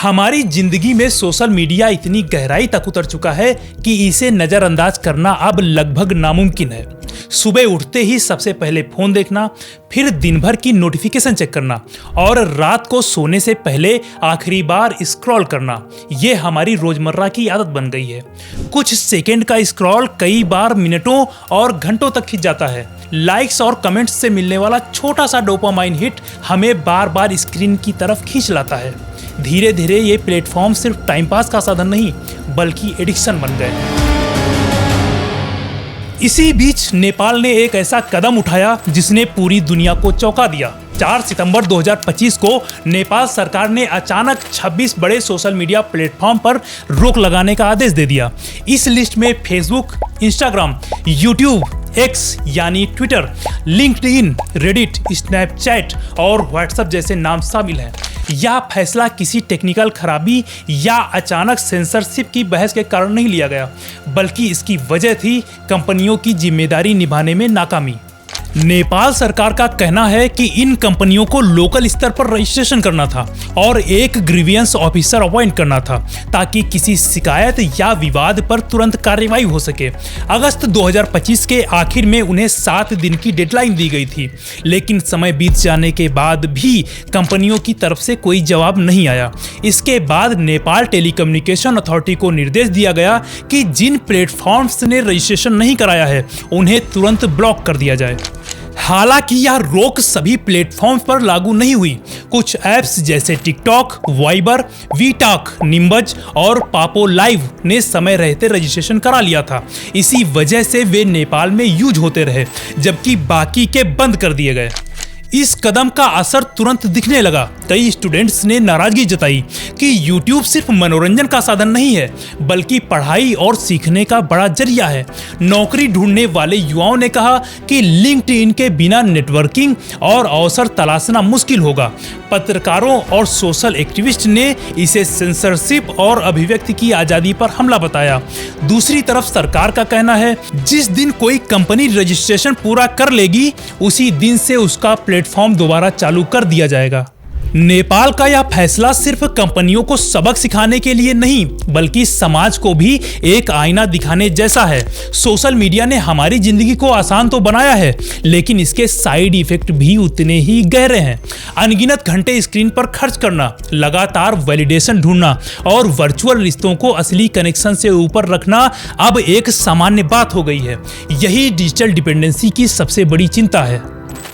हमारी जिंदगी में सोशल मीडिया इतनी गहराई तक उतर चुका है कि इसे नजरअंदाज करना अब लगभग नामुमकिन है। सुबह उठते ही सबसे पहले फोन देखना, फिर दिन भर की नोटिफिकेशन चेक करना और रात को सोने से पहले आखिरी बार स्क्रॉल करना, ये हमारी रोजमर्रा की आदत बन गई है। कुछ सेकंड का स्क्रॉल कई बार मिनटों और घंटों तक खिंच जाता है। लाइक्स और कमेंट्स से मिलने वाला छोटा सा डोपामाइन हिट हमें बार बार स्क्रीन की तरफ खींच लाता है। धीरे धीरे ये प्लेटफॉर्म सिर्फ टाइम पास का साधन नहीं बल्कि एडिक्शन बन गए। इसी बीच नेपाल ने एक ऐसा कदम उठाया जिसने पूरी दुनिया को चौंका दिया। 4 सितंबर 2025 को नेपाल सरकार ने अचानक 26 बड़े सोशल मीडिया प्लेटफॉर्म पर रोक लगाने का आदेश दे दिया। इस लिस्ट में फेसबुक, इंस्टाग्राम, यूट्यूब, एक्स यानी ट्विटर, लिंक्डइन, रेडिट, स्नैपचैट और व्हाट्सएप जैसे नाम शामिल हैं। यह फैसला किसी टेक्निकल खराबी या अचानक सेंसरशिप की बहस के कारण नहीं लिया गया, बल्कि इसकी वजह थी कंपनियों की जिम्मेदारी निभाने में नाकामी। नेपाल सरकार का कहना है कि इन कंपनियों को लोकल स्तर पर रजिस्ट्रेशन करना था और एक ग्रीवियंस ऑफिसर अपॉइंट करना था ताकि किसी शिकायत या विवाद पर तुरंत कार्रवाई हो सके। अगस्त 2025 के आखिर में उन्हें 7 दिन की डेडलाइन दी गई थी, लेकिन समय बीत जाने के बाद भी कंपनियों की तरफ से कोई जवाब नहीं आया। इसके बाद नेपाल टेलीकम्युनिकेशन अथॉरिटी को निर्देश दिया गया कि जिन प्लेटफॉर्म्स ने रजिस्ट्रेशन नहीं कराया है उन्हें तुरंत ब्लॉक कर दिया जाए। हालांकि यह रोक सभी प्लेटफॉर्म्स पर लागू नहीं हुई। कुछ ऐप्स जैसे टिकटॉक, वाइबर, वीटॉक, निम्बज और पापो लाइव ने समय रहते रजिस्ट्रेशन करा लिया था। इसी वजह से वे नेपाल में यूज होते रहे, जबकि बाकी के बंद कर दिए गए। इस कदम का असर तुरंत दिखने लगा। कई स्टूडेंट्स ने नाराजगी जताई कि YouTube सिर्फ मनोरंजन का साधन नहीं है बल्कि पढ़ाई और सीखने का बड़ा जरिया है। नौकरी ढूंढने वाले युवाओं ने कहा कि लिंक्डइन के बिना नेटवर्किंग और अवसर तलाशना मुश्किल होगा। पत्रकारों और सोशल एक्टिविस्ट ने इसे सेंसरशिप और अभिव्यक्ति की आज़ादी पर हमला बताया। दूसरी तरफ सरकार का कहना है जिस दिन कोई कंपनी रजिस्ट्रेशन पूरा कर लेगी उसी दिन से उसका प्लेटफॉर्म दोबारा चालू कर दिया जाएगा। नेपाल का यह फैसला सिर्फ कंपनियों को सबक सिखाने के लिए नहीं बल्कि समाज को भी एक आईना दिखाने जैसा है। सोशल मीडिया ने हमारी जिंदगी को आसान तो बनाया है, लेकिन इसके साइड इफेक्ट भी उतने ही गहरे हैं। अनगिनत घंटे स्क्रीन पर खर्च करना, लगातार वैलिडेशन ढूंढना और वर्चुअल रिश्तों को असली कनेक्शन से ऊपर रखना अब एक सामान्य बात हो गई है। यही डिजिटल डिपेंडेंसी की सबसे बड़ी चिंता है।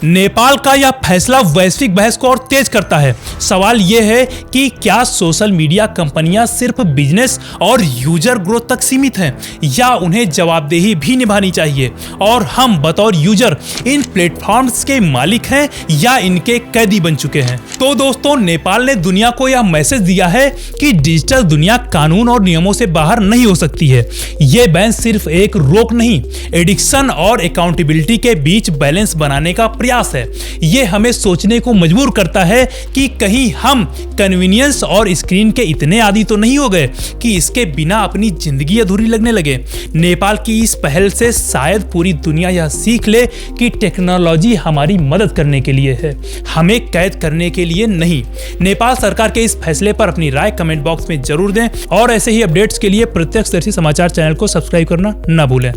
नेपाल का यह फैसला वैश्विक बहस को और तेज करता है। सवाल यह है कि क्या सोशल मीडिया कंपनियां सिर्फ बिजनेस और यूजर ग्रोथ तक सीमित हैं या उन्हें जवाबदेही भी निभानी चाहिए और हम बतौर यूजर इन प्लेटफॉर्म्स के मालिक हैं या इनके कैदी बन चुके हैं। तो दोस्तों, नेपाल ने दुनिया को यह मैसेज दिया है कि डिजिटल दुनिया कानून और नियमों से बाहर नहीं हो सकती है। ये बैन सिर्फ एक रोक नहीं, एडिक्शन और अकाउंटेबिलिटी के बीच बैलेंस बनाने का प्रयास है। ये हमें सोचने को मजबूर करता है कि कहीं हम कन्वीनियंस और स्क्रीन के इतने आदी तो नहीं हो गए कि इसके बिना अपनी जिंदगी अधूरी लगने लगे। नेपाल की इस पहल से शायद पूरी दुनिया यह सीख ले कि टेक्नोलॉजी हमारी मदद करने के लिए है, हमें कैद करने के लिए नहीं। नेपाल सरकार के इस फैसले पर अपनी राय कमेंट बॉक्स में जरूर दें और ऐसे ही अपडेट्स के लिए प्रत्यक्षदर्शी समाचार चैनल को सब्सक्राइब करना न भूलें।